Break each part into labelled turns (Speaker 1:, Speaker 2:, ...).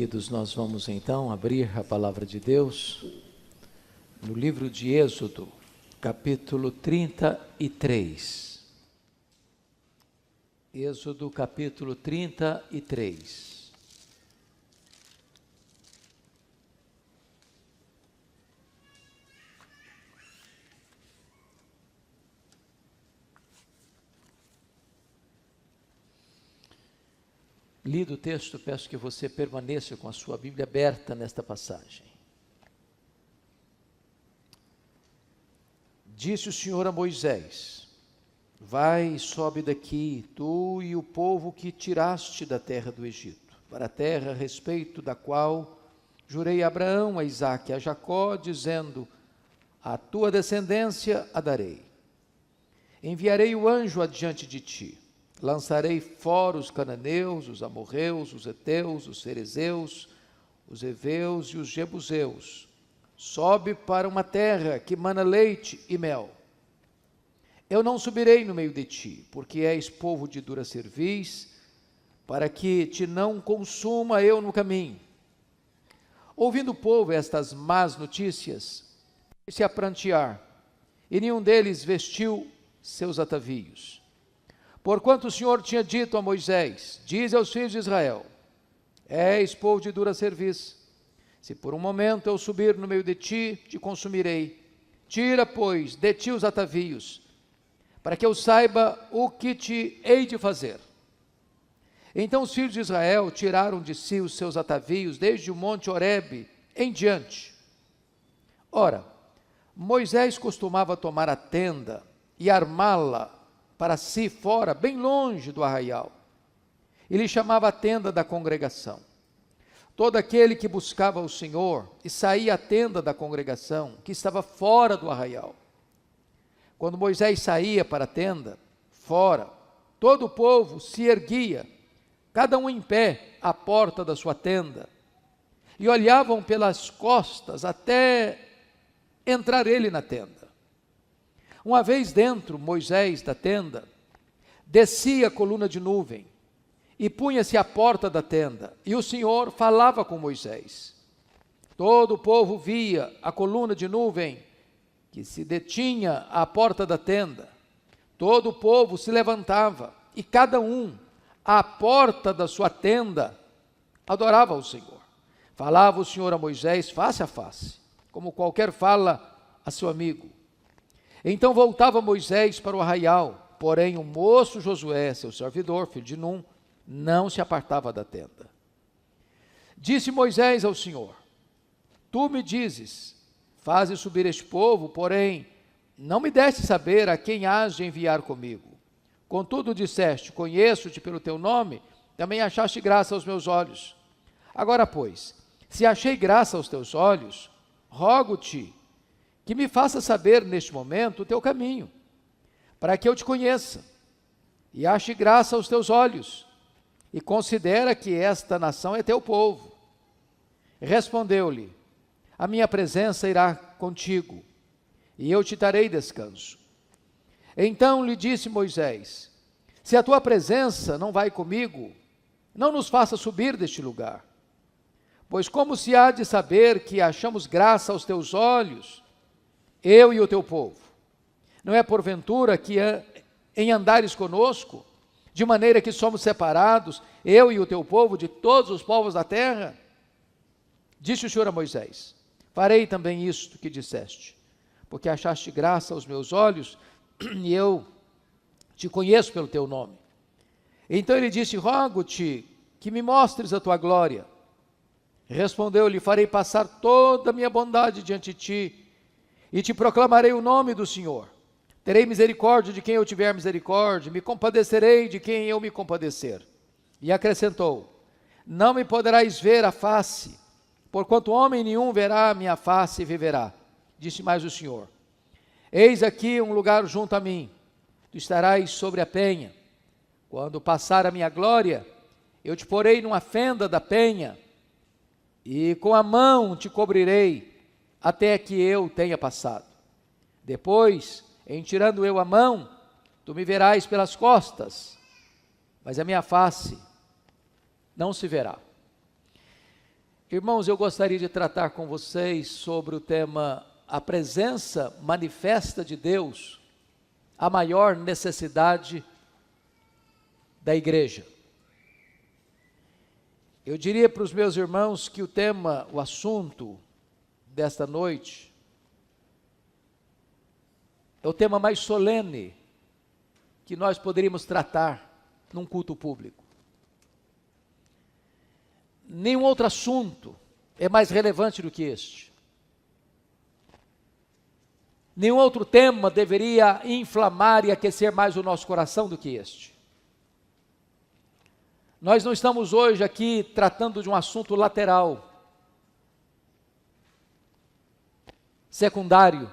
Speaker 1: queridos, nós vamos então abrir a palavra de Deus no livro de Êxodo, capítulo 33. Êxodo, capítulo 33. Lido o texto, peço que você permaneça com a sua Bíblia aberta nesta passagem. Disse o Senhor a Moisés: vai e sobe daqui, tu e o povo que tiraste da terra do Egito, para a terra a respeito da qual jurei a Abraão, a Isaque e a Jacó, dizendo: a tua descendência a darei. Enviarei o anjo adiante de ti. Lançarei fora os cananeus, os amorreus, os heteus, os ferezeus, os heveus e os jebuseus. Sobe para uma terra que mana leite e mel. Eu não subirei no meio de ti, porque és povo de dura cerviz, para que te não consuma eu no caminho. Ouvindo o povo estas más notícias, se a prantear, e nenhum deles vestiu seus atavios. Porquanto o Senhor tinha dito a Moisés: dize aos filhos de Israel: és povo de dura cerviz. Se por um momento eu subir no meio de ti, te consumirei. Tira, pois, de ti os atavios, para que eu saiba o que te hei de fazer. Então os filhos de Israel tiraram de si os seus atavios, desde o monte Horebe em diante. Ora, Moisés costumava tomar a tenda e armá-la para si fora, bem longe do arraial. Ele chamava a tenda da congregação. Todo aquele que buscava o Senhor e saía à tenda da congregação, que estava fora do arraial. Quando Moisés saía para a tenda, fora, todo o povo se erguia, cada um em pé, à porta da sua tenda, e olhavam pelas costas até entrar ele na tenda. Uma vez dentro, Moisés, da tenda, descia a coluna de nuvem e punha-se à porta da tenda, e o Senhor falava com Moisés. Todo o povo via a coluna de nuvem que se detinha à porta da tenda. Todo o povo se levantava, e cada um, à porta da sua tenda, adorava o Senhor. Falava o Senhor a Moisés face a face, como qualquer fala a seu amigo. Então voltava Moisés para o arraial, porém o moço Josué, seu servidor, filho de Num, não se apartava da tenda. Disse Moisés ao Senhor: tu me dizes, faze subir este povo, porém não me deste saber a quem hás de enviar comigo. Contudo disseste: conheço-te pelo teu nome, também achaste graça aos meus olhos. Agora, pois, se achei graça aos teus olhos, rogo-te que me faça saber neste momento o teu caminho, para que eu te conheça, e ache graça aos teus olhos, e considera que esta nação é teu povo. Respondeu-lhe: a minha presença irá contigo, e eu te darei descanso. Então lhe disse Moisés: se a tua presença não vai comigo, não nos faça subir deste lugar. Pois como se há de saber que achamos graça aos teus olhos, eu e o teu povo? Não é porventura que em andares conosco, de maneira que somos separados, eu e o teu povo, de todos os povos da terra? Disse o Senhor a Moisés: farei também isto que disseste, porque achaste graça aos meus olhos, e eu te conheço pelo teu nome. Então ele disse: rogo-te que me mostres a tua glória. Respondeu-lhe: farei passar toda a minha bondade diante de ti, e te proclamarei o nome do Senhor. Terei misericórdia de quem eu tiver misericórdia, me compadecerei de quem eu me compadecer. E acrescentou: não me poderás ver a face, porquanto homem nenhum verá a minha face e viverá. Disse mais o Senhor: eis aqui um lugar junto a mim, tu estarás sobre a penha. Quando passar a minha glória, eu te porei numa fenda da penha, e com a mão te cobrirei, até que eu tenha passado. Depois, em tirando eu a mão, tu me verás pelas costas, mas a minha face não se verá. Irmãos, eu gostaria de tratar com vocês sobre o tema a presença manifesta de Deus, a maior necessidade da igreja. Eu diria para os meus irmãos que o tema, o assunto desta noite, é o tema mais solene que nós poderíamos tratar num culto público. Nenhum outro assunto é mais relevante do que este. Nenhum outro tema deveria inflamar e aquecer mais o nosso coração do que este. Nós não estamos hoje aqui tratando de um assunto lateral, secundário,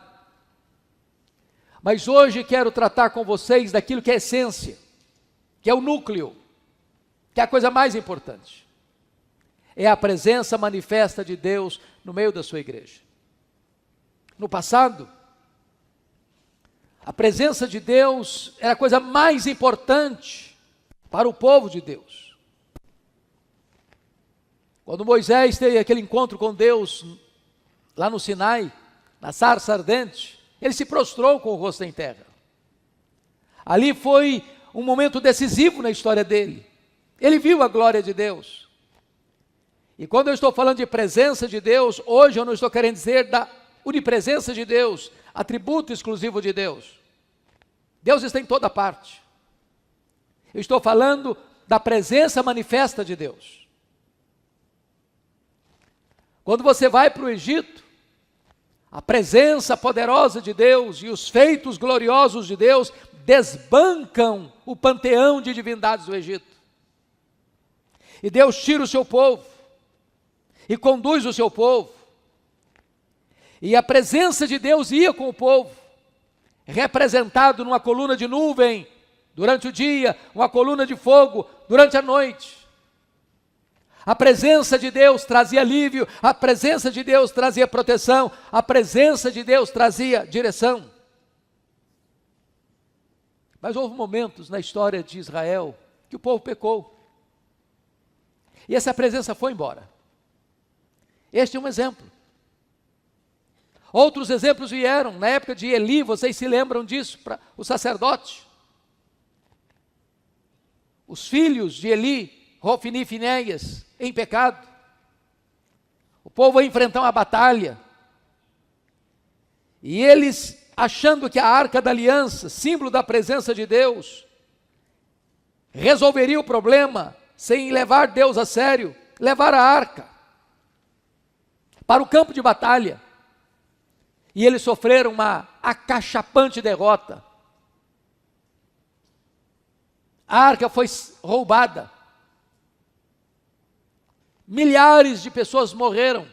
Speaker 1: mas hoje quero tratar com vocês daquilo que é a essência, que é o núcleo, que é a coisa mais importante. É a presença manifesta de Deus no meio da sua igreja. No passado, a presença de Deus era a coisa mais importante para o povo de Deus. Quando Moisés teve aquele encontro com Deus lá no Sinai, na sarça ardente, ele se prostrou com o rosto em terra. Ali foi um momento decisivo na história dele. Ele viu a glória de Deus. E quando eu estou falando de presença de Deus, hoje eu não estou querendo dizer da onipresença de Deus, atributo exclusivo de Deus. Deus está em toda parte. Eu estou falando da presença manifesta de Deus. Quando você vai para o Egito, a presença poderosa de Deus e os feitos gloriosos de Deus desbancam o panteão de divindades do Egito. E Deus tira o seu povo e conduz o seu povo. E a presença de Deus ia com o povo, representado numa coluna de nuvem durante o dia, uma coluna de fogo durante a noite. A presença de Deus trazia alívio, a presença de Deus trazia proteção, a presença de Deus trazia direção. Mas houve momentos na história de Israel que o povo pecou. E essa presença foi embora. Este é um exemplo. Outros exemplos vieram, na época de Eli, vocês se lembram disso, para o sacerdote. Os filhos de Eli, Hofni e Finéias, em pecado. O povo ia enfrentar uma batalha. E eles, achando que a arca da aliança, símbolo da presença de Deus, resolveria o problema, sem levar Deus a sério, levar a arca para o campo de batalha, e eles sofreram uma acachapante derrota. A arca foi roubada, milhares de pessoas morreram,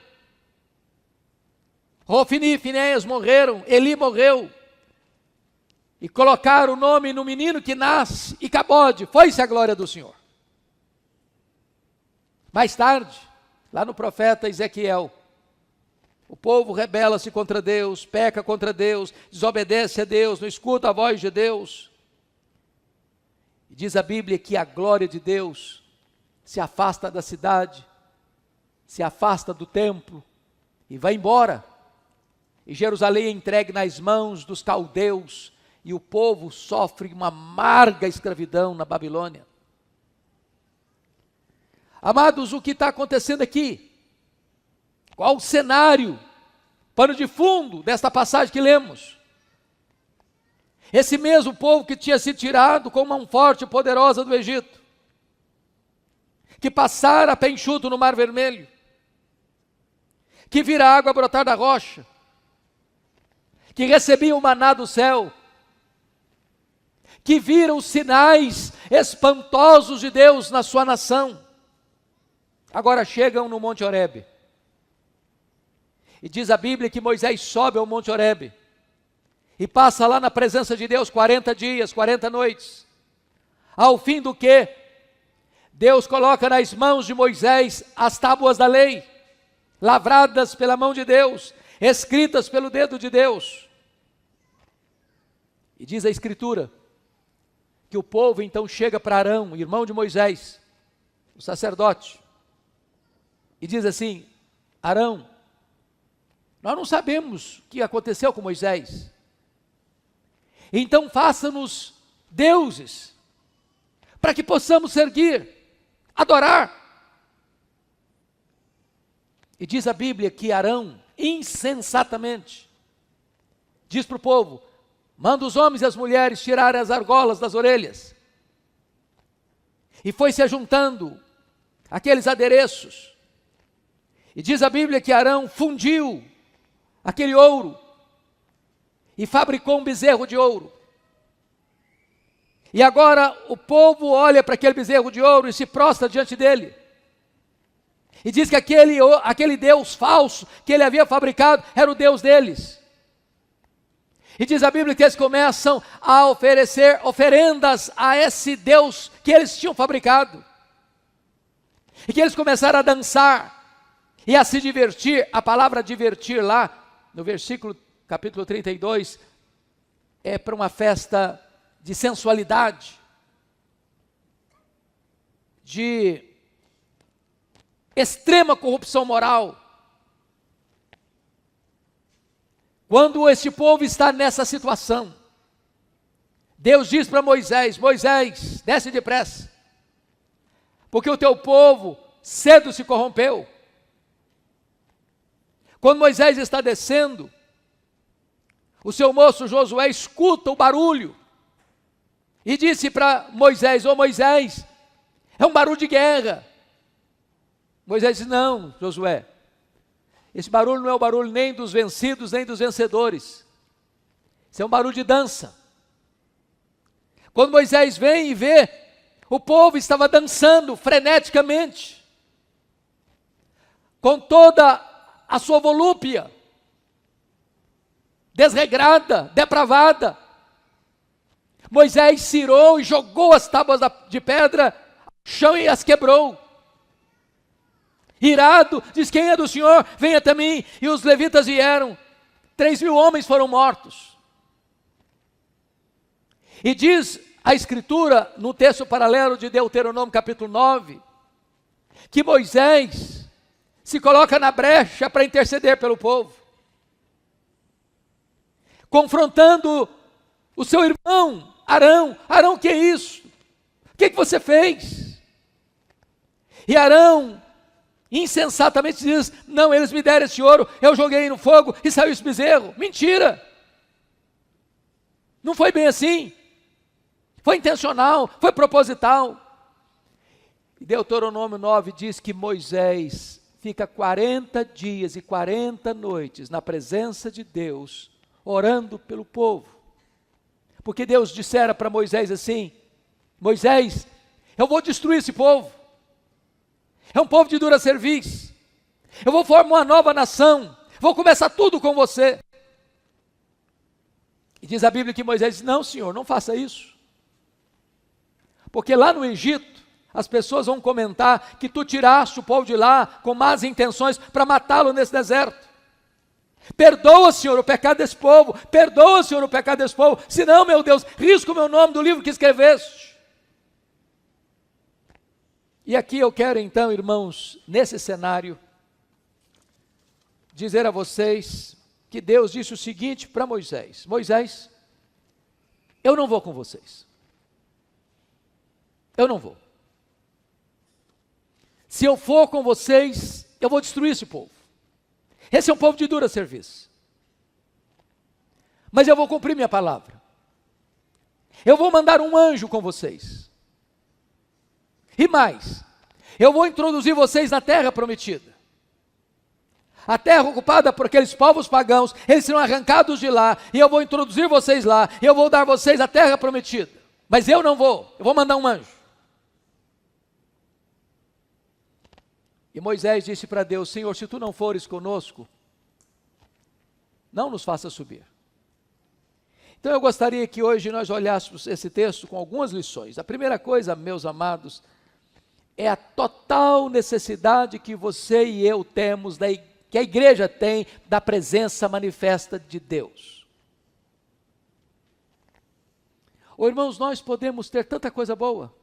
Speaker 1: Hofni e Finéias morreram, Eli morreu, e colocaram o nome no menino que nasce, e Icabode, foi-se a glória do Senhor. Mais tarde, lá no profeta Ezequiel, o povo rebela-se contra Deus, peca contra Deus, desobedece a Deus, não escuta a voz de Deus. E diz a Bíblia que a glória de Deus se afasta da cidade, se afasta do templo e vai embora. E Jerusalém é entregue nas mãos dos caldeus e o povo sofre uma amarga escravidão na Babilônia. Amados, o que está acontecendo aqui? Qual o cenário, pano de fundo desta passagem que lemos? Esse mesmo povo que tinha sido tirado com mão forte e poderosa do Egito, que passara a pé enxuto no Mar Vermelho, que vira a água brotar da rocha, que recebia o maná do céu, que viram os sinais espantosos de Deus na sua nação, agora chegam no Monte Horebe. E diz a Bíblia que Moisés sobe ao Monte Horebe e passa lá na presença de Deus 40 dias, 40 noites. Ao fim do que, Deus coloca nas mãos de Moisés as tábuas da lei, lavradas pela mão de Deus, escritas pelo dedo de Deus. E diz a Escritura que o povo então chega para Arão, irmão de Moisés, o sacerdote, e diz assim: Arão. Nós não sabemos o que aconteceu com Moisés. Então faça-nos deuses, para que possamos servir, adorar. E diz a Bíblia que Arão, insensatamente, diz para o povo: manda os homens e as mulheres tirarem as argolas das orelhas. E foi se ajuntando aqueles adereços. E diz a Bíblia que Arão fundiu aquele ouro e fabricou um bezerro de ouro. E agora o povo olha para aquele bezerro de ouro e se prostra diante dele. E diz que aquele Deus falso que ele havia fabricado era o Deus deles. E diz a Bíblia que eles começam a oferecer oferendas a esse Deus que eles tinham fabricado. E que eles começaram a dançar e a se divertir. A palavra divertir lá, no versículo capítulo 32, é para uma festa de sensualidade, de extrema corrupção moral. Quando esse povo está nessa situação, Deus diz para Moisés: Moisés, desce depressa, porque o teu povo cedo se corrompeu. Quando Moisés está descendo, o seu moço Josué escuta o barulho e disse para Moisés: ô Moisés, é um barulho de guerra. Moisés disse: não, Josué, esse barulho não é o barulho nem dos vencidos, nem dos vencedores. Isso é um barulho de dança. Quando Moisés vem e vê, o povo estava dançando freneticamente, com toda a sua volúpia, desregrada, depravada. Moisés cirou e jogou as tábuas de pedra ao chão e as quebrou. Irado, diz: quem é do Senhor, venha até mim. E os levitas vieram, 3.000 homens foram mortos. E diz a Escritura, no texto paralelo de Deuteronômio capítulo 9, que Moisés se coloca na brecha para interceder pelo povo, confrontando o seu irmão Arão. Arão, que é isso? O que você fez? E Arão insensatamente diz: não, eles me deram esse ouro, eu joguei no fogo e saiu esse bezerro. Mentira! Não foi bem assim. Foi intencional, foi proposital. E Deuteronômio 9 diz que Moisés fica 40 dias e 40 noites na presença de Deus, orando pelo povo. Porque Deus dissera para Moisés assim: Moisés, eu vou destruir esse povo. É um povo de dura cerviz. Eu vou formar uma nova nação. Vou começar tudo com você. E diz a Bíblia que Moisés disse: não, Senhor, não faça isso. Porque lá no Egito, as pessoas vão comentar que tu tiraste o povo de lá com más intenções para matá-lo nesse deserto. Perdoa, Senhor, o pecado desse povo. Perdoa, Senhor, o pecado desse povo. Senão, meu Deus, risca o meu nome do livro que escreveste. E aqui eu quero então, irmãos, nesse cenário, dizer a vocês que Deus disse o seguinte para Moisés: Moisés, eu não vou com vocês. Eu não vou. Se eu for com vocês, eu vou destruir esse povo. Esse é um povo de dura serviço. Mas eu vou cumprir minha palavra. Eu vou mandar um anjo com vocês. E mais, eu vou introduzir vocês na terra prometida. A terra ocupada por aqueles povos pagãos, eles serão arrancados de lá, e eu vou introduzir vocês lá, e eu vou dar a vocês a terra prometida. Mas eu não vou, eu vou mandar um anjo. E Moisés disse para Deus: Senhor, se tu não fores conosco, não nos faça subir. Então eu gostaria que hoje nós olhássemos esse texto com algumas lições. A primeira coisa, meus amados, é a total necessidade que você e eu temos, que a igreja tem, da presença manifesta de Deus. Ô irmãos, nós podemos ter tanta coisa boa,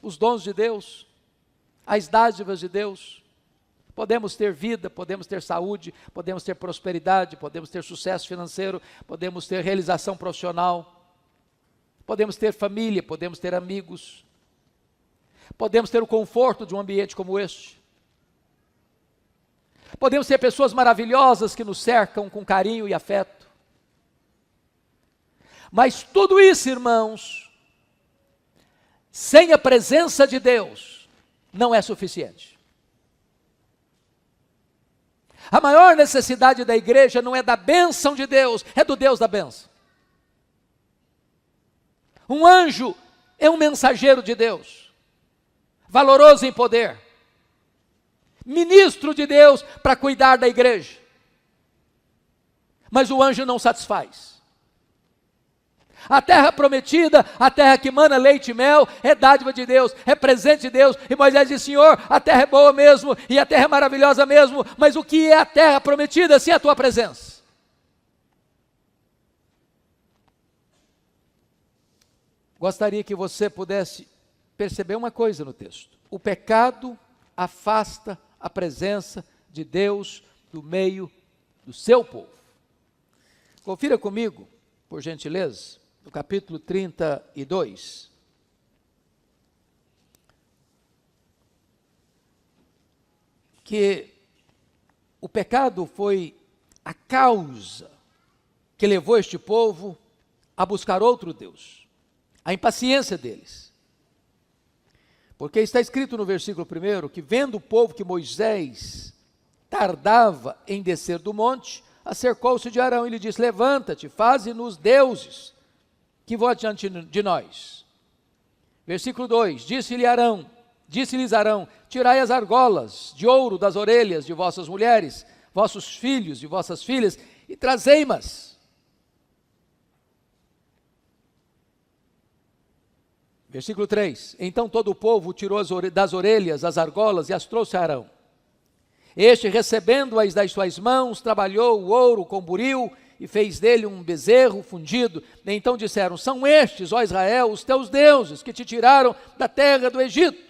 Speaker 1: os dons de Deus, as dádivas de Deus, Podemos ter vida, podemos ter saúde, podemos ter prosperidade, podemos ter sucesso financeiro, podemos ter realização profissional, podemos ter família, podemos ter amigos, podemos ter o conforto de um ambiente como este. Podemos ter pessoas maravilhosas que nos cercam com carinho e afeto. Mas tudo isso, irmãos, sem a presença de Deus, não é suficiente. A maior necessidade da igreja não é da bênção de Deus, é do Deus da bênção. Um anjo é um mensageiro de Deus, valoroso em poder, ministro de Deus para cuidar da igreja. Mas o anjo não satisfaz. A terra prometida, a terra que mana leite e mel, é dádiva de Deus, é presente de Deus. E Moisés disse: Senhor, a terra é boa mesmo, e a terra é maravilhosa mesmo, mas o que é a terra prometida sem a tua presença? Gostaria que você pudesse perceber uma coisa no texto: o pecado afasta a presença de Deus do meio do seu povo. Confira comigo, por gentileza, no capítulo 32. Que o pecado foi a causa que levou este povo a buscar outro Deus. A impaciência deles. Porque está escrito no versículo 1 que, vendo o povo que Moisés tardava em descer do monte, acercou-se de Arão e lhe disse: levanta-te, faze-nos deuses que vão diante de nós. Versículo 2, disse-lhes Arão: tirai as argolas de ouro das orelhas de vossas mulheres, vossos filhos e vossas filhas, e trazei-mas. Versículo 3, então todo o povo tirou das orelhas as argolas e as trouxe a Arão. Este, recebendo-as das suas mãos, trabalhou o ouro com buril e fez dele um bezerro fundido. Então disseram: são estes, ó Israel, os teus deuses, que te tiraram da terra do Egito.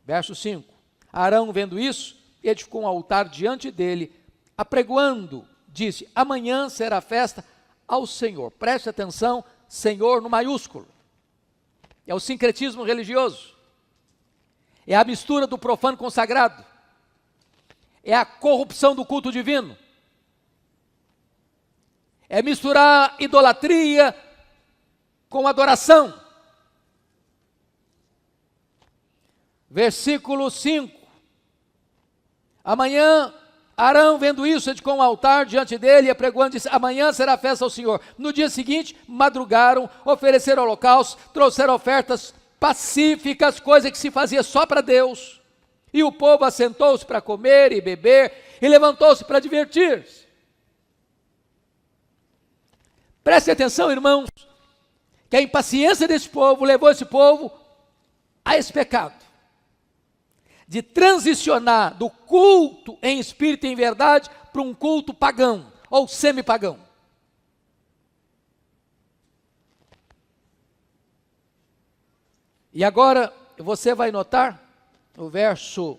Speaker 1: Verso 5, Arão, vendo isso, edificou um altar diante dele, apregoando, disse: amanhã será festa ao Senhor. Preste atenção, Senhor no maiúsculo. É o sincretismo religioso. É a mistura do profano com o sagrado. É a corrupção do culto divino. É misturar idolatria com adoração. Versículo 5. Amanhã, Arão, vendo isso, edificou um altar diante dele e apregoando, disse: amanhã será festa ao Senhor. No dia seguinte, madrugaram, ofereceram holocaustos, trouxeram ofertas pacíficas, coisa que se fazia só para Deus. E o povo assentou-se para comer e beber, e levantou-se para divertir-se. Preste atenção, irmãos, que a impaciência desse povo levou esse povo a esse pecado, de transicionar do culto em espírito e em verdade para um culto pagão, ou semi-pagão. E agora você vai notar no verso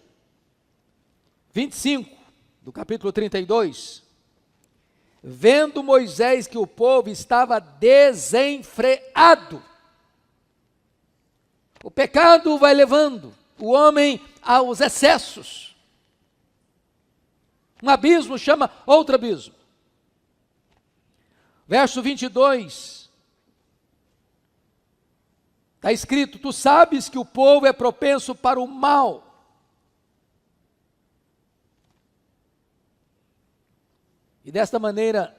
Speaker 1: 25 do capítulo 32, vendo Moisés que o povo estava desenfreado. O pecado vai levando o homem aos excessos. Um abismo chama outro abismo. Verso 22, está escrito: tu sabes que o povo é propenso para o mal. E desta maneira,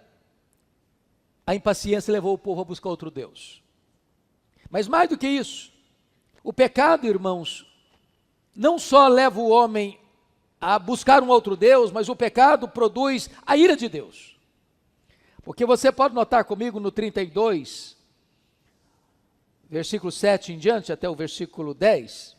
Speaker 1: a impaciência levou o povo a buscar outro Deus. Mas mais do que isso, o pecado, irmãos, não só leva o homem a buscar um outro Deus, mas o pecado produz a ira de Deus. Porque você pode notar comigo no 32, versículo 7 em diante, até o versículo 10,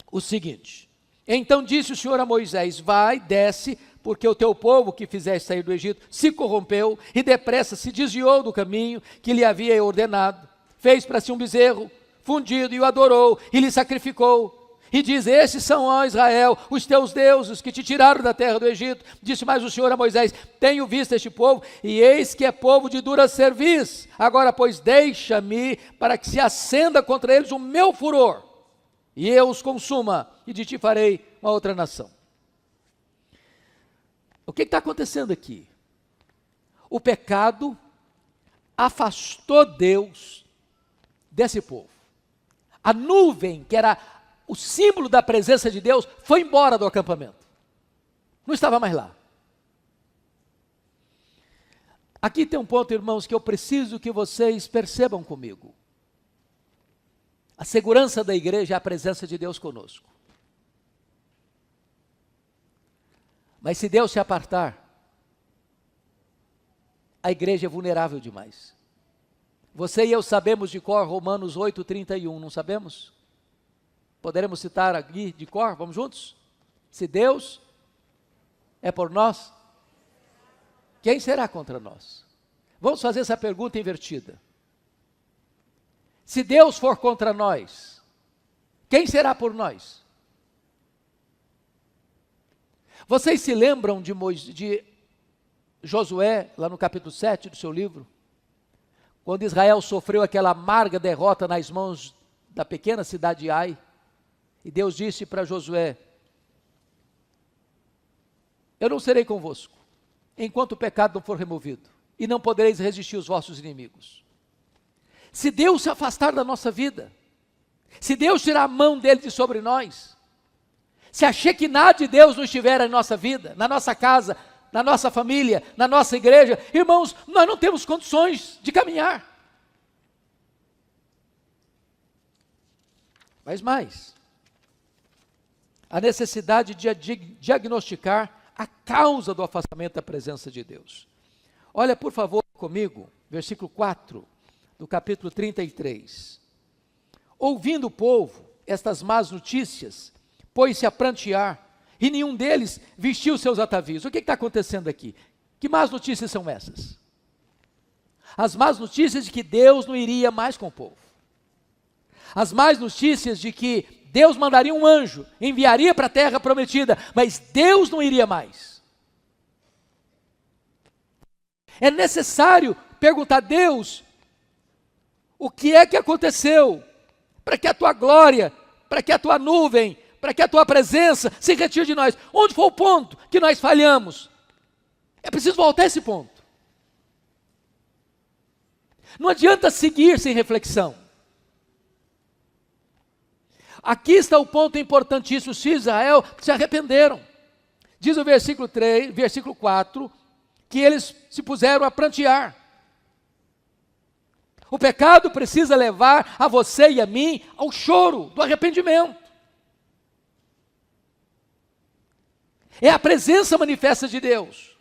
Speaker 1: o seguinte: então disse o Senhor a Moisés: vai, desce, porque o teu povo que fizeste sair do Egito se corrompeu e depressa se desviou do caminho que lhe havia ordenado. Fez para si um bezerro fundido e o adorou e lhe sacrificou. E diz: estes são, ó Israel, os teus deuses que te tiraram da terra do Egito. Disse mais o Senhor a Moisés: tenho visto este povo, e eis que é povo de dura cerviz. Agora, pois, deixa-me para que se acenda contra eles o meu furor, e eu os consuma, e de ti farei uma outra nação. O que está acontecendo aqui? O pecado afastou Deus desse povo. A nuvem, que era o símbolo da presença de Deus, foi embora do acampamento. Não estava mais lá. Aqui tem um ponto, irmãos, que eu preciso que vocês percebam comigo. A segurança da igreja é a presença de Deus conosco. Mas se Deus se apartar, a igreja é vulnerável demais. Você e eu sabemos de cor Romanos 8:31, não sabemos? Poderemos citar aqui de cor, vamos juntos? Se Deus é por nós, quem será contra nós? Vamos fazer essa pergunta invertida. Se Deus for contra nós, quem será por nós? Vocês se lembram de Josué, lá no capítulo 7 do seu livro? Quando Israel sofreu aquela amarga derrota nas mãos da pequena cidade de Ai, e Deus disse para Josué: eu não serei convosco, enquanto o pecado não for removido, e não podereis resistir os vossos inimigos. Se Deus se afastar da nossa vida, se Deus tirar a mão dele de sobre nós, se a Shekinah de Deus não estiver em nossa vida, na nossa casa, na nossa família, na nossa igreja, irmãos, nós não temos condições de caminhar. Mas mais, a necessidade de diagnosticar a causa do afastamento da presença de Deus. Olha, por favor, comigo, versículo 4 do capítulo 33. Ouvindo o povo estas más notícias, pôs-se a prantear, e nenhum deles vestiu seus atavios. O que está acontecendo aqui? Que más notícias são essas? As más notícias de que Deus não iria mais com o povo. As más notícias de que Deus mandaria um anjo, enviaria para a terra prometida, mas Deus não iria mais. É necessário perguntar a Deus: o que é que aconteceu para que a tua glória, para que a tua nuvem, para que a tua presença se retire de nós? Onde foi o ponto que nós falhamos? É preciso voltar a esse ponto. Não adianta seguir sem reflexão. Aqui está o ponto importantíssimo: se Israel se arrependeram. Diz o versículo 4, que eles se puseram a prantear. O pecado precisa levar a você e a mim ao choro do arrependimento. É a presença manifesta de Deus.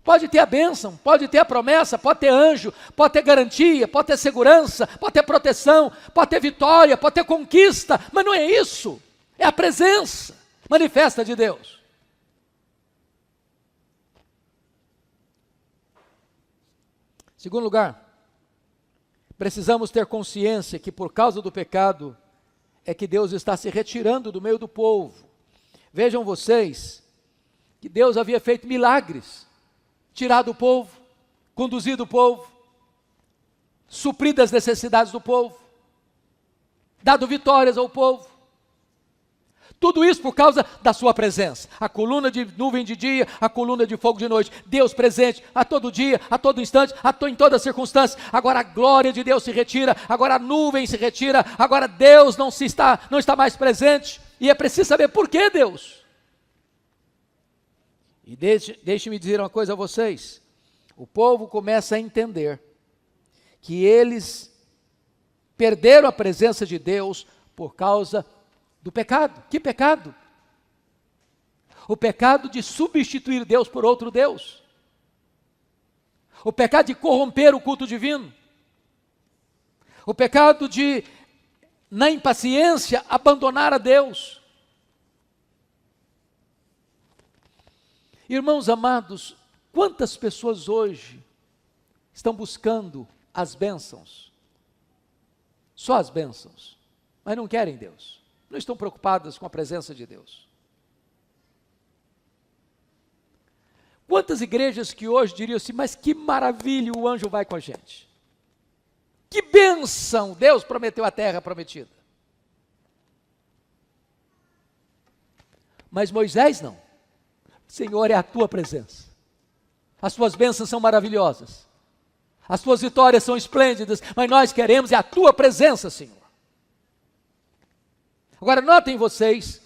Speaker 1: Pode ter a bênção, pode ter a promessa, pode ter anjo, pode ter garantia, pode ter segurança, pode ter proteção, pode ter vitória, pode ter conquista, mas não é isso. É a presença manifesta de Deus. Segundo lugar, precisamos ter consciência que por causa do pecado é que Deus está se retirando do meio do povo. Vejam vocês que Deus havia feito milagres, tirado o povo, conduzido o povo, suprido as necessidades do povo, dado vitórias ao povo. Tudo isso por causa da sua presença. A coluna de nuvem de dia, a coluna de fogo de noite. Deus presente a todo dia, a todo instante, em toda circunstância. Agora a glória de Deus se retira, agora a nuvem se retira, agora Deus não está mais presente. E é preciso saber por que Deus. E deixe-me dizer uma coisa a vocês. O povo começa a entender que eles perderam a presença de Deus por causa do pecado. Que pecado? O pecado de substituir Deus por outro Deus. O pecado de corromper o culto divino. O pecado de, na impaciência, abandonar a Deus. Irmãos amados, quantas pessoas hoje estão buscando as bênçãos? Só as bênçãos, mas não querem Deus. não estão preocupadas com a presença de Deus. Quantas igrejas que hoje diriam assim, mas que maravilha, o anjo vai com a gente. Que bênção, Deus prometeu a terra prometida. Mas Moisés não. Senhor, é a tua presença. As tuas bênçãos são maravilhosas. As tuas vitórias são esplêndidas, mas nós queremos é a tua presença, Senhor. Agora notem vocês,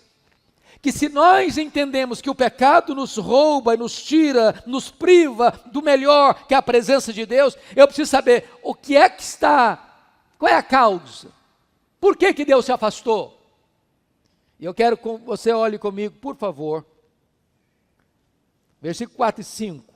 Speaker 1: que se nós entendemos que o pecado nos rouba e nos tira, nos priva do melhor que é a presença de Deus, eu preciso saber o que é que está, qual é a causa, por que que Deus se afastou? E eu quero que você olhe comigo, por favor, versículo 4 e 5.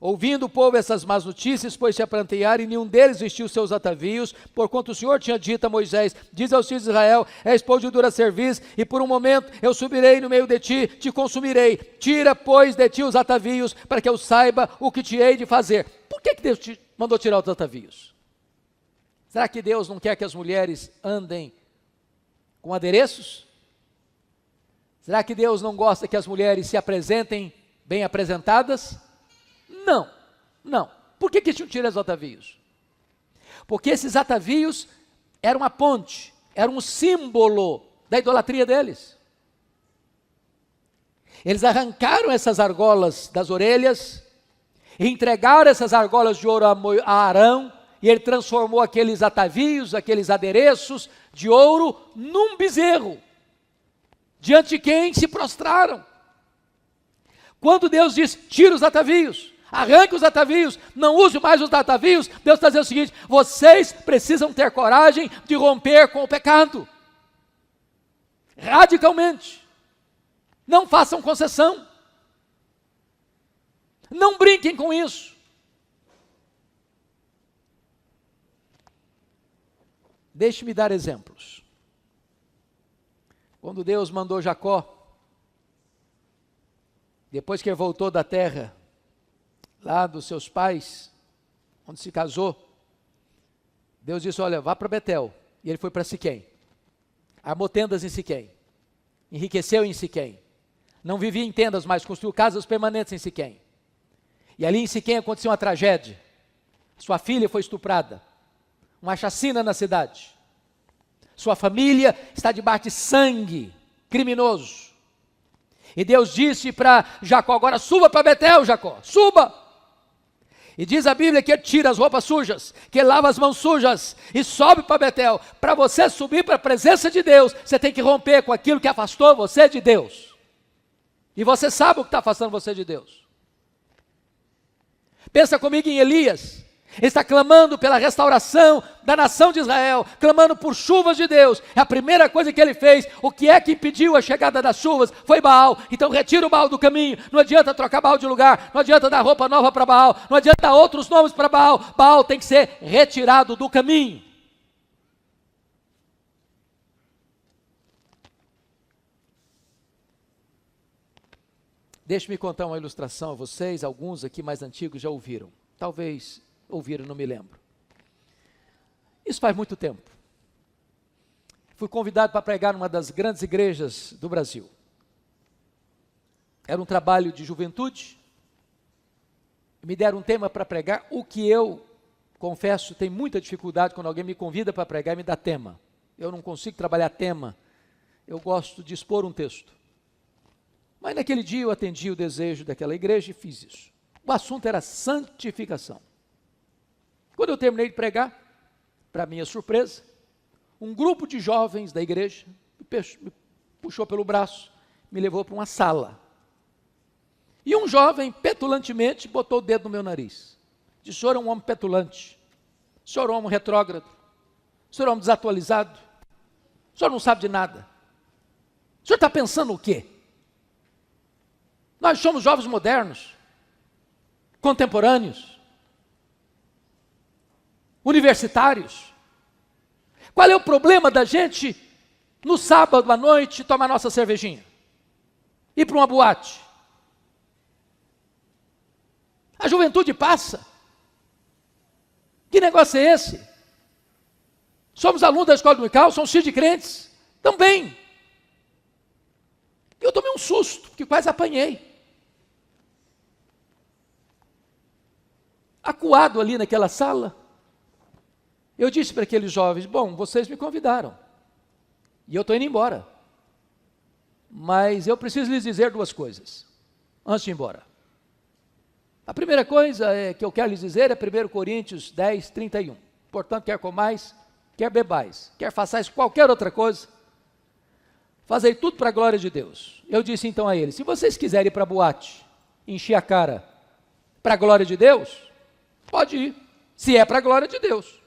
Speaker 1: Ouvindo o povo essas más notícias, pôs-se a prantear, e nenhum deles vestiu seus atavios, porquanto o Senhor tinha dito a Moisés, diz aos filhos de Israel, és povo de dura cerviz, e por um momento eu subirei no meio de ti, te consumirei. Tira, pois, de ti os atavios, para que eu saiba o que te hei de fazer. Por que Deus te mandou tirar os atavios? Será que Deus não quer que as mulheres andem com adereços? Será que Deus não gosta que as mulheres se apresentem bem apresentadas? Não. Por que tinham tirado os atavios? Porque esses atavios eram uma ponte, eram um símbolo da idolatria deles. Eles arrancaram essas argolas das orelhas, e entregaram essas argolas de ouro a Arão, e ele transformou aqueles atavios, aqueles adereços de ouro, num bezerro, diante de quem se prostraram. Quando Deus diz, tira os atavios, arranque os atavios, não use mais os atavios, Deus está dizendo o seguinte, vocês precisam ter coragem de romper com o pecado, radicalmente, não façam concessão, não brinquem com isso. Deixe-me dar exemplos. Quando Deus mandou Jacó, depois que ele voltou da terra, lá dos seus pais, onde se casou, Deus disse, olha, vá para Betel, e ele foi para Siquém, armou tendas em Siquém, enriqueceu em Siquém, não vivia em tendas, mas construiu casas permanentes em Siquém, e ali em Siquém aconteceu uma tragédia, sua filha foi estuprada, uma chacina na cidade, sua família está debaixo de sangue criminoso, e Deus disse para Jacó, agora suba para Betel, Jacó, suba. E diz a Bíblia que ele tira as roupas sujas, que ele lava as mãos sujas e sobe para Betel. Para você subir para a presença de Deus, você tem que romper com aquilo que afastou você de Deus. E você sabe o que está afastando você de Deus. Pensa comigo em Elias. Ele está clamando pela restauração da nação de Israel, clamando por chuvas de Deus. É a primeira coisa que ele fez. O que é que impediu a chegada das chuvas? Foi Baal. Então retira o Baal do caminho. Não adianta trocar Baal de lugar, não adianta dar roupa nova para Baal, não adianta dar outros nomes para Baal. Baal tem que ser retirado do caminho. Deixe-me contar uma ilustração a vocês. Alguns aqui mais antigos já ouviram. Talvez ouviram, não me lembro. Isso faz muito tempo. Fui convidado para pregar numa das grandes igrejas do Brasil. Era um trabalho de juventude. Me deram um tema para pregar, o que eu, confesso, tenho muita dificuldade quando alguém me convida para pregar e me dá tema. Eu não consigo trabalhar tema. Eu gosto de expor um texto. Mas naquele dia eu atendi o desejo daquela igreja e fiz isso. O assunto era santificação. Quando eu terminei de pregar, para minha surpresa, um grupo de jovens da igreja me puxou pelo braço, me levou para uma sala. E um jovem, petulantemente, botou o dedo no meu nariz. Disse, o senhor é um homem petulante, o senhor é um homem retrógrado, o senhor é um homem desatualizado, o senhor não sabe de nada. O senhor está pensando o quê? Nós somos jovens modernos, contemporâneos, universitários. Qual é o problema da gente, no sábado à noite, tomar nossa cervejinha? Ir para uma boate? A juventude passa. Que negócio é esse? Somos alunos da escola dominical, somos filhos de crentes. Também. Eu tomei um susto, porque quase apanhei. Acuado ali naquela sala, eu disse para aqueles jovens: bom, vocês me convidaram, e eu estou indo embora, mas eu preciso lhes dizer duas coisas, antes de ir embora. A primeira coisa que eu quero lhes dizer é 1 Coríntios 10, 31. Portanto, quer comais, quer bebais, quer façais qualquer outra coisa, fazei tudo para a glória de Deus. Eu disse então a eles: se vocês quiserem ir para a boate, encher a cara para a glória de Deus, pode ir, se é para a glória de Deus.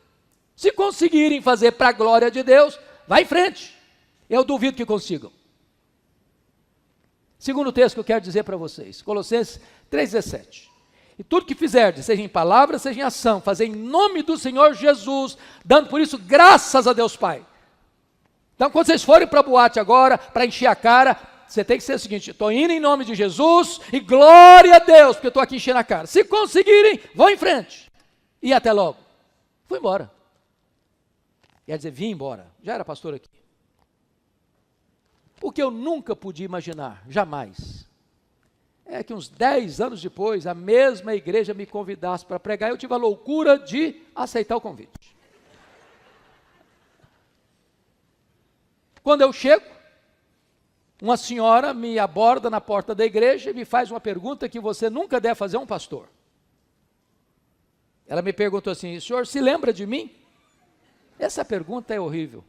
Speaker 1: Se conseguirem fazer para a glória de Deus, vai em frente. Eu duvido que consigam. Segundo texto que eu quero dizer para vocês, Colossenses 3,17. E tudo que fizerdes, seja em palavra, seja em ação, fazer em nome do Senhor Jesus, dando por isso graças a Deus Pai. Então, quando vocês forem para a boate agora, para encher a cara, você tem que ser o seguinte: estou indo em nome de Jesus e glória a Deus, porque eu estou aqui enchendo a cara. Se conseguirem, vão em frente. E até logo. Fui embora. Quer dizer, vim embora. Já era pastor aqui. O que eu nunca podia imaginar, jamais, é que uns 10 anos depois, a mesma igreja me convidasse para pregar. Eu tive a loucura de aceitar o convite. Quando eu chego, uma senhora me aborda na porta da igreja e me faz uma pergunta que você nunca deve fazer a um pastor. Ela me perguntou assim: o senhor se lembra de mim? Essa pergunta é horrível.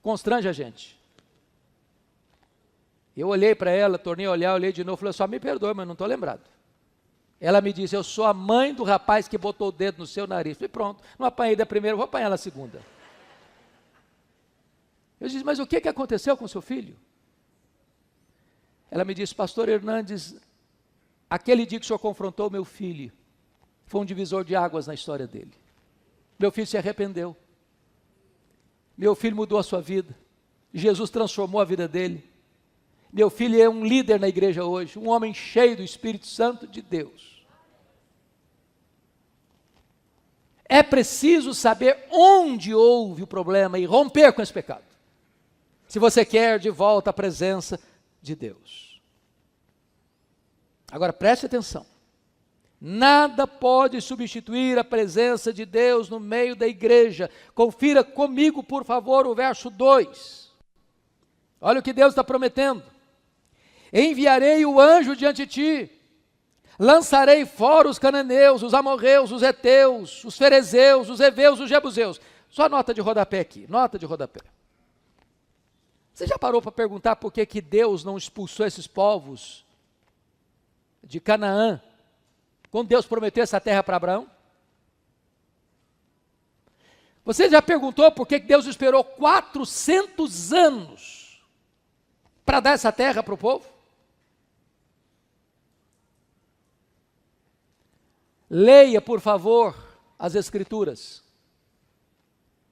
Speaker 1: Constrange a gente. Eu olhei para ela, tornei a olhar, olhei de novo, falei: só me perdoe, mas não estou lembrado. Ela me disse: eu sou a mãe do rapaz que botou o dedo no seu nariz. Falei: pronto, não apanhei da primeira, vou apanhar na segunda. Eu disse: mas o que aconteceu com seu filho? Ela me disse: pastor Hernandes, aquele dia que o senhor confrontou meu filho, foi um divisor de águas na história dele. Meu filho se arrependeu. Meu filho mudou a sua vida. Jesus transformou a vida dele. Meu filho é um líder na igreja hoje, um homem cheio do Espírito Santo de Deus. É preciso saber onde houve o problema e romper com esse pecado, se você quer de volta a presença de Deus. Agora preste atenção. Nada pode substituir a presença de Deus no meio da igreja. Confira comigo, por favor, o verso 2. Olha o que Deus está prometendo: enviarei o anjo diante de ti, lançarei fora os cananeus, os amorreus, os heteus, os ferezeus, os heveus, os jebuseus. Só nota de rodapé aqui, nota de rodapé. Você já parou para perguntar por que Deus não expulsou esses povos de Canaã, quando Deus prometeu essa terra para Abraão? Você já perguntou por que Deus esperou 400 anos para dar essa terra para o povo? Leia, por favor, as Escrituras.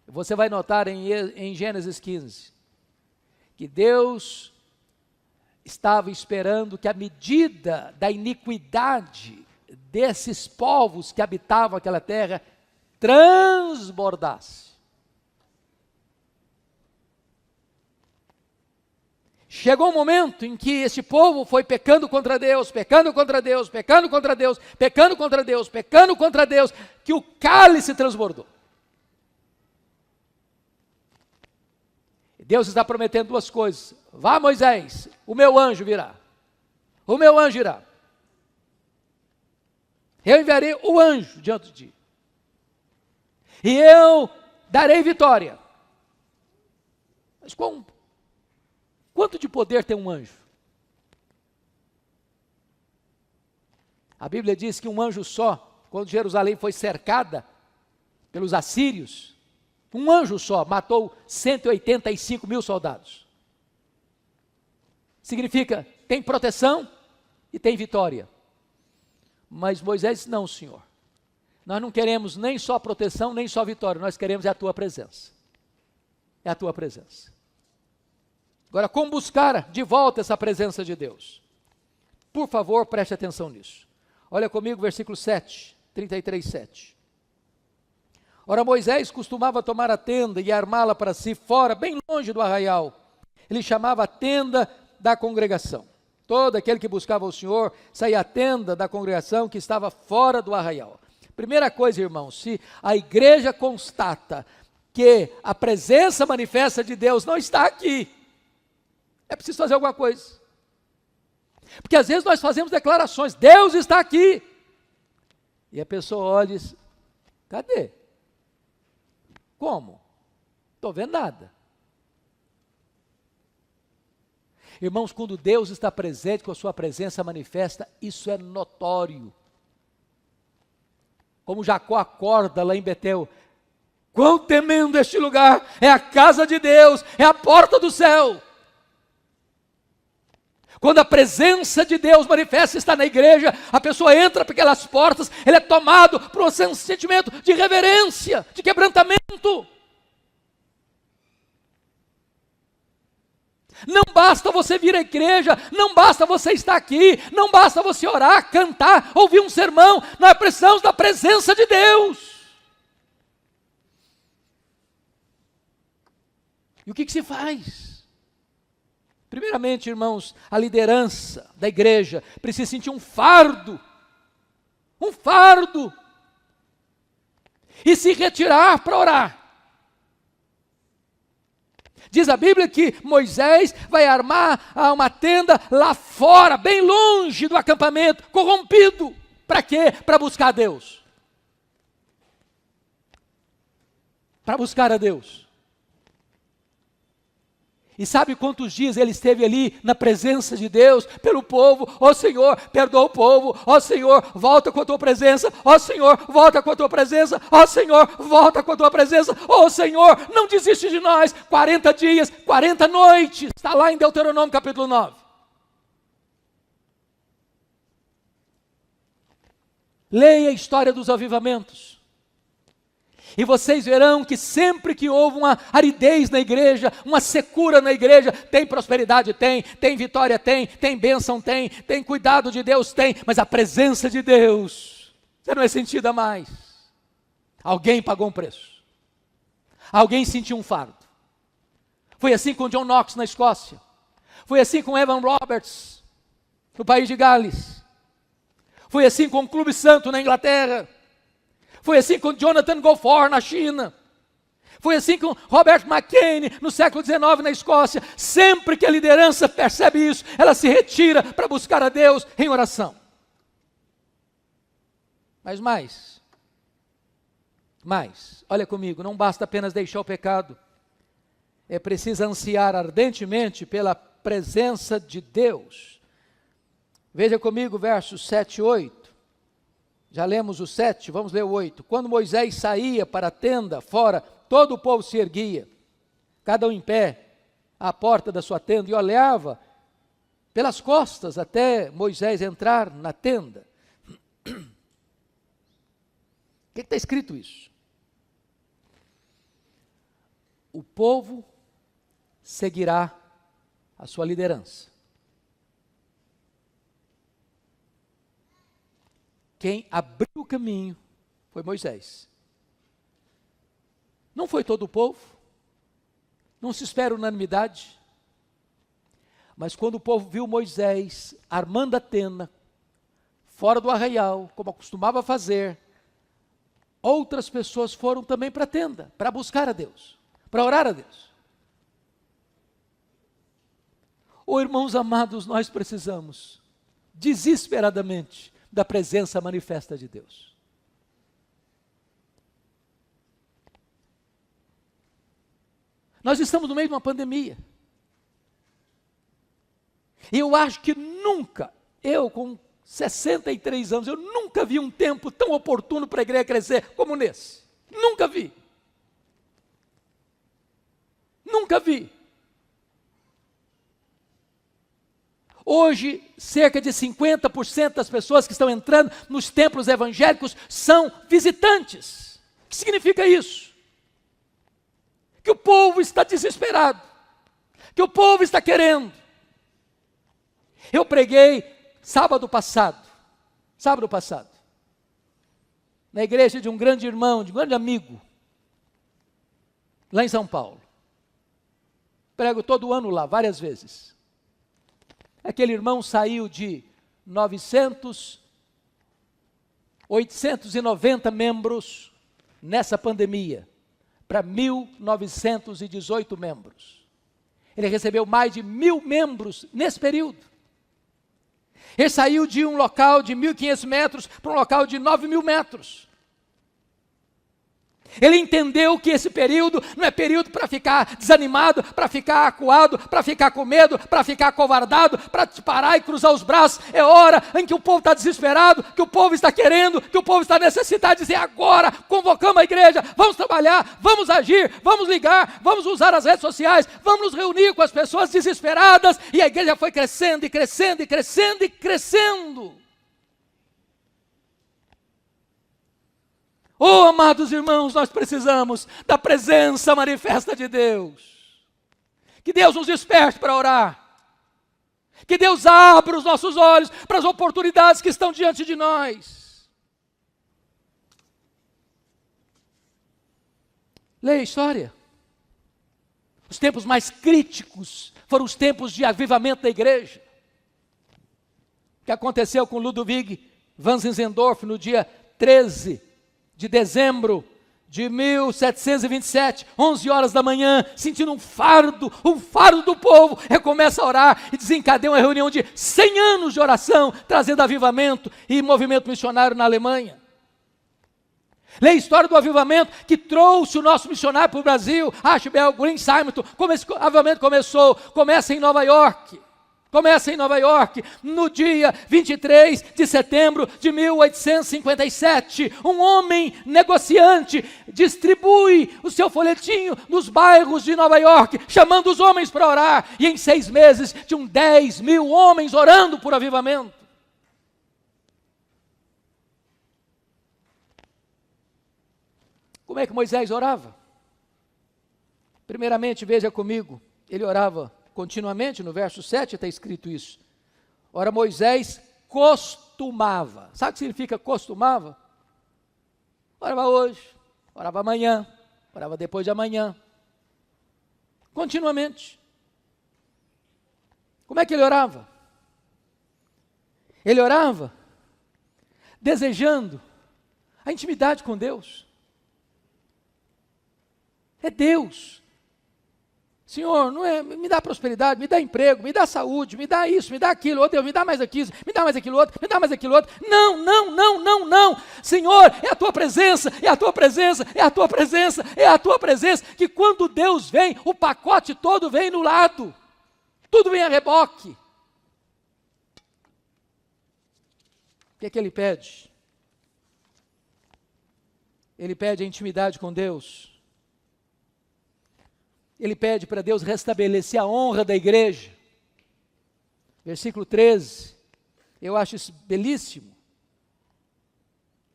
Speaker 1: Você vai notar em Gênesis 15, que Deus estava esperando que a medida da iniquidade desses povos que habitavam aquela terra transbordasse. Chegou um momento em que esse povo foi pecando contra Deus, pecando contra Deus, pecando contra Deus, pecando contra Deus, pecando contra Deus, que o cálice transbordou. Deus está prometendo duas coisas: vá, Moisés, o meu anjo virá, o meu anjo irá, eu enviarei o anjo diante de ti, e eu darei vitória. Mas quanto de poder tem um anjo? A Bíblia diz que um anjo só, quando Jerusalém foi cercada pelos assírios, um anjo só matou 185 mil soldados. Significa, tem proteção e tem vitória. Mas Moisés disse: não, Senhor, nós não queremos nem só proteção, nem só vitória, nós queremos a tua presença. É a tua presença. Agora, como buscar de volta essa presença de Deus? Por favor, preste atenção nisso. Olha comigo, versículo 7, 33, 7. Ora, Moisés costumava tomar a tenda e armá-la para si fora, bem longe do arraial. Ele chamava a tenda da congregação. Todo aquele que buscava o Senhor saía à tenda da congregação que estava fora do arraial. Primeira coisa, irmãos, se a igreja constata que a presença manifesta de Deus não está aqui, é preciso fazer alguma coisa. Porque às vezes nós fazemos declarações, Deus está aqui. E a pessoa olha e diz, cadê? Como? Estou vendo nada. Irmãos, quando Deus está presente, com a sua presença manifesta, isso é notório. Como Jacó acorda lá em Betel, quão temendo este lugar, é a casa de Deus, é a porta do céu. Quando a presença de Deus manifesta, está na igreja, a pessoa entra por aquelas portas, ele é tomado por um sentimento de reverência, de quebrantamento. Não basta você vir à igreja, não basta você estar aqui, não basta você orar, cantar, ouvir um sermão, nós precisamos da presença de Deus. E o que se faz? Primeiramente, irmãos, a liderança da igreja precisa sentir um fardo, e se retirar para orar. Diz a Bíblia que Moisés vai armar uma tenda lá fora, bem longe do acampamento, corrompido. Para quê? Para buscar a Deus. Para buscar a Deus. E sabe quantos dias ele esteve ali na presença de Deus, pelo povo? Ó Senhor, perdoa o povo. Ó Senhor, volta com a tua presença. Ó Senhor, volta com a tua presença. Ó Senhor, volta com a tua presença. Ó Senhor, não desiste de nós. 40 dias, 40 noites. Está lá em Deuteronômio capítulo 9. Leia a história dos avivamentos. E vocês verão que sempre que houve uma aridez na igreja, uma secura na igreja, tem prosperidade, tem vitória, tem bênção, tem cuidado de Deus, mas a presença de Deus, você não é sentida mais. Alguém pagou um preço. Alguém sentiu um fardo. Foi assim com John Knox na Escócia. Foi assim com Evan Roberts, no país de Gales. Foi assim com o Clube Santo na Inglaterra. Foi assim com Jonathan Gofor na China. Foi assim com Robert McCain no século XIX na Escócia. Sempre que a liderança percebe isso, ela se retira para buscar a Deus em oração. Mas mais, olha comigo, não basta apenas deixar o pecado. É preciso ansiar ardentemente pela presença de Deus. Veja comigo versos 7 e 8. Já lemos o 7, vamos ler o 8. Quando Moisés saía para a tenda fora, todo o povo se erguia, cada um em pé, à porta da sua tenda, e olhava pelas costas até Moisés entrar na tenda. O que está escrito isso? O povo seguirá a sua liderança. Quem abriu o caminho foi Moisés. Não foi todo o povo, não se espera unanimidade, mas quando o povo viu Moisés armando a tenda, fora do arraial, como costumava fazer, outras pessoas foram também para a tenda, para buscar a Deus, para orar a Deus. Oh, irmãos amados, nós precisamos, desesperadamente, da presença manifesta de Deus. Nós estamos no meio de uma pandemia. E eu acho que nunca, eu com 63 anos, eu nunca vi um tempo tão oportuno para a igreja crescer como nesse. Nunca vi. Nunca vi. Hoje, cerca de 50% das pessoas que estão entrando nos templos evangélicos são visitantes. O que significa isso? Que o povo está desesperado, que o povo está querendo. Eu preguei sábado passado, na igreja de um grande irmão, de um grande amigo, lá em São Paulo. Prego todo ano lá, várias vezes. Aquele irmão saiu de 890 membros nessa pandemia para 1.918 membros. Ele recebeu mais de 1.000 membros nesse período. Ele saiu de um local de 1.500 metros para um local de 9.000 metros. Ele entendeu que esse período não é período para ficar desanimado, para ficar acuado, para ficar com medo, para ficar acovardado, para parar e cruzar os braços. É hora em que o povo está desesperado, que o povo está querendo, que o povo está necessitado de dizer agora, convocamos a igreja, vamos trabalhar, vamos agir, vamos ligar, vamos usar as redes sociais, vamos nos reunir com as pessoas desesperadas. E a igreja foi crescendo e crescendo e crescendo e crescendo. Oh, amados irmãos, nós precisamos da presença manifesta de Deus. Que Deus nos desperte para orar. Que Deus abra os nossos olhos para as oportunidades que estão diante de nós. Leia a história. Os tempos mais críticos foram os tempos de avivamento da igreja. O que aconteceu com Ludwig van Zinzendorf no dia 13 de dezembro de 1727, 11 horas da manhã, sentindo um fardo do povo, recomeça a orar e desencadeia uma reunião de 100 anos de oração, trazendo avivamento e movimento missionário na Alemanha. Leia a história do avivamento que trouxe o nosso missionário para o Brasil, Archibald Green Simonton. Como esse avivamento começa em Nova York. Começa em Nova York, no dia 23 de setembro de 1857. Um homem negociante distribui o seu folhetinho nos bairros de Nova York, chamando os homens para orar. E em 6 meses tinham 10.000 homens orando por avivamento. Como é que Moisés orava? Primeiramente, veja comigo, ele orava continuamente, no verso 7 está escrito isso. Ora, Moisés costumava. Sabe o que significa costumava? Orava hoje, orava amanhã, orava depois de amanhã. Continuamente. Como é que ele orava? Ele orava desejando a intimidade com Deus. É Deus. Senhor, não é, me dá prosperidade, me dá emprego, me dá saúde, me dá isso, me dá aquilo, outro, me dá mais aquilo, me dá mais aquilo outro, me dá mais aquilo outro. Não, não, não, não, não. Senhor, é a tua presença, é a tua presença, é a tua presença, é a tua presença, que quando Deus vem, o pacote todo vem no lado. Tudo vem a reboque. O que é que ele pede? Ele pede a intimidade com Deus. Ele pede para Deus restabelecer a honra da igreja. Versículo 13, eu acho isso belíssimo.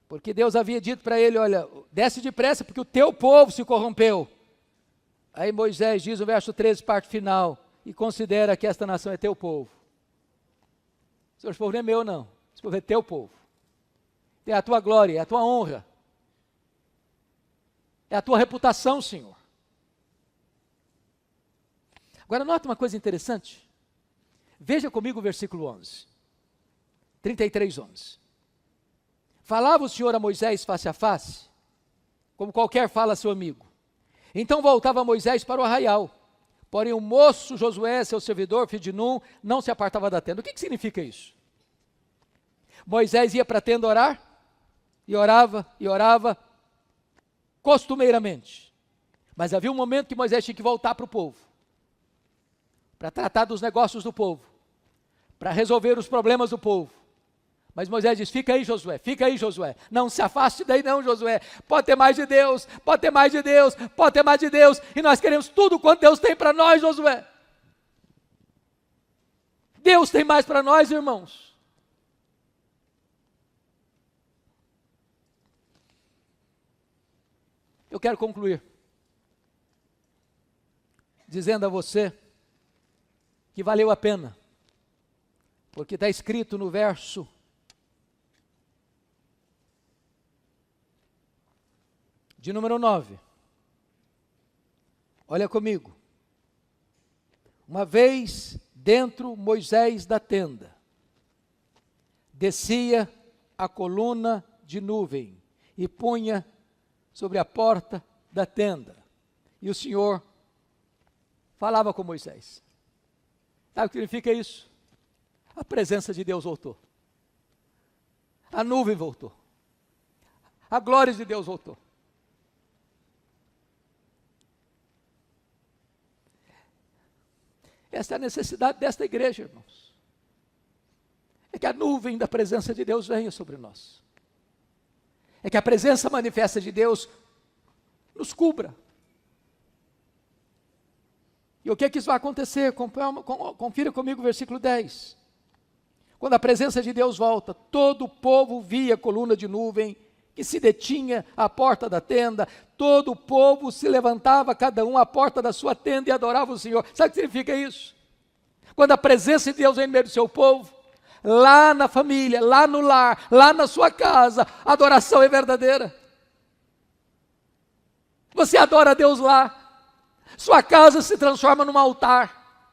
Speaker 1: Porque Deus havia dito para ele, olha, desce depressa porque o teu povo se corrompeu. Aí Moisés diz no verso 13, parte final, e considera que esta nação é teu povo. Esse povo não é meu não, esse povo é teu povo. É a tua glória, é a tua honra. É a tua reputação, Senhor. Agora, nota uma coisa interessante. Veja comigo o versículo 11. 33, 11. Falava o Senhor a Moisés face a face, como qualquer fala a seu amigo. Então voltava Moisés para o arraial. Porém, o moço Josué, seu servidor, filho de Num, não se apartava da tenda. O que significa isso? Moisés ia para a tenda orar, e orava, costumeiramente. Mas havia um momento que Moisés tinha que voltar para o povo, para tratar dos negócios do povo, para resolver os problemas do povo. Mas Moisés diz, fica aí Josué, não se afaste daí não, Josué, pode ter mais de Deus, pode ter mais de Deus, pode ter mais de Deus, e nós queremos tudo quanto Deus tem para nós, Josué. Deus tem mais para nós, irmãos. Eu quero concluir dizendo a você que valeu a pena, porque está escrito no verso de número 9, Olha comigo. Uma vez dentro Moisés da tenda, descia a coluna de nuvem e punha sobre a porta da tenda. E o Senhor falava com Moisés. Sabe o que significa isso? A presença de Deus voltou. A nuvem voltou. A glória de Deus voltou. Essa é a necessidade desta igreja, irmãos. É que a nuvem da presença de Deus venha sobre nós. É que a presença manifesta de Deus nos cubra. E o que é que isso vai acontecer? Confira comigo o versículo 10. Quando a presença de Deus volta, todo o povo via a coluna de nuvem que se detinha à porta da tenda, todo o povo se levantava, cada um à porta da sua tenda e adorava o Senhor. Sabe o que significa isso? Quando a presença de Deus vem no meio do seu povo, lá na família, lá no lar, lá na sua casa, a adoração é verdadeira. Você adora a Deus lá, sua casa se transforma num altar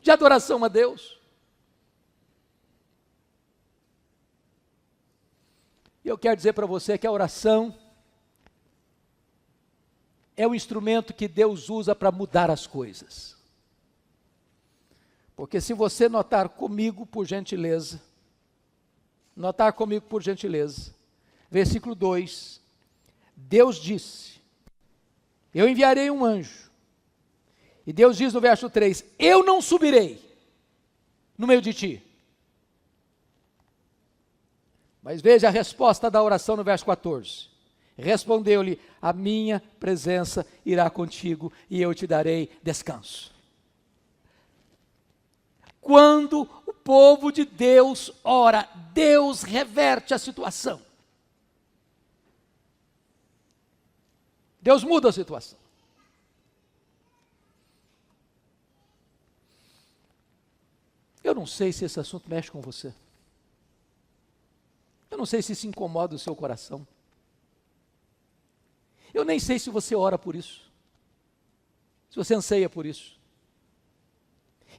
Speaker 1: de adoração a Deus. E eu quero dizer para você que a oração é o instrumento que Deus usa para mudar as coisas. Porque se você notar comigo, por gentileza, versículo 2, Deus disse, eu enviarei um anjo. E Deus diz no verso 3, eu não subirei no meio de ti. Mas veja a resposta da oração no verso 14. Respondeu-lhe, a minha presença irá contigo e eu te darei descanso. Quando o povo de Deus ora, Deus reverte a situação. Deus muda a situação. Eu não sei se esse assunto mexe com você. Eu não sei se isso incomoda o seu coração. Eu nem sei se você ora por isso. Se você anseia por isso.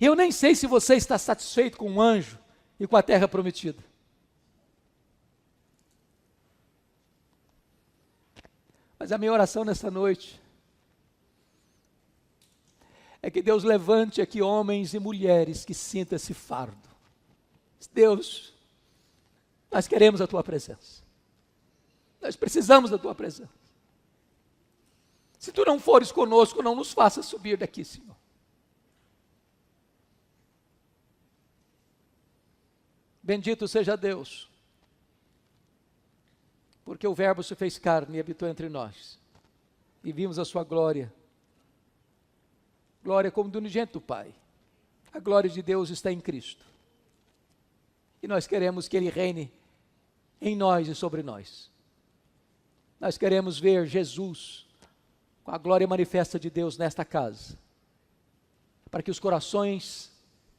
Speaker 1: Eu nem sei se você está satisfeito com o anjo e com a terra prometida. Mas a minha oração nessa noite é que Deus levante aqui homens e mulheres que sintam esse fardo. Deus, nós queremos a Tua presença. Nós precisamos da Tua presença. Se Tu não fores conosco, não nos faça subir daqui, Senhor. Bendito seja Deus, porque o Verbo se fez carne e habitou entre nós, e vimos a Sua glória. Glória como do unigênito do Pai. A glória de Deus está em Cristo. E nós queremos que Ele reine em nós e sobre nós. Nós queremos ver Jesus com a glória manifesta de Deus nesta casa, para que os corações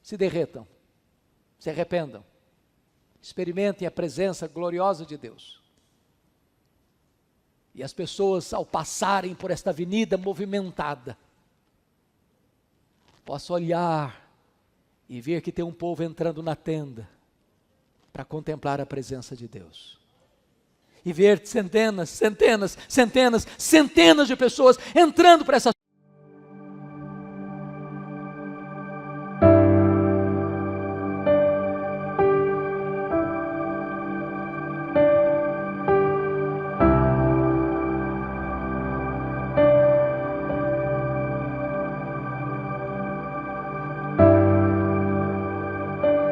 Speaker 1: se derretam, se arrependam, experimentem a presença gloriosa de Deus. E as pessoas, ao passarem por esta avenida movimentada, possam olhar e ver que tem um povo entrando na tenda para contemplar a presença de Deus. E ver centenas de pessoas entrando para essa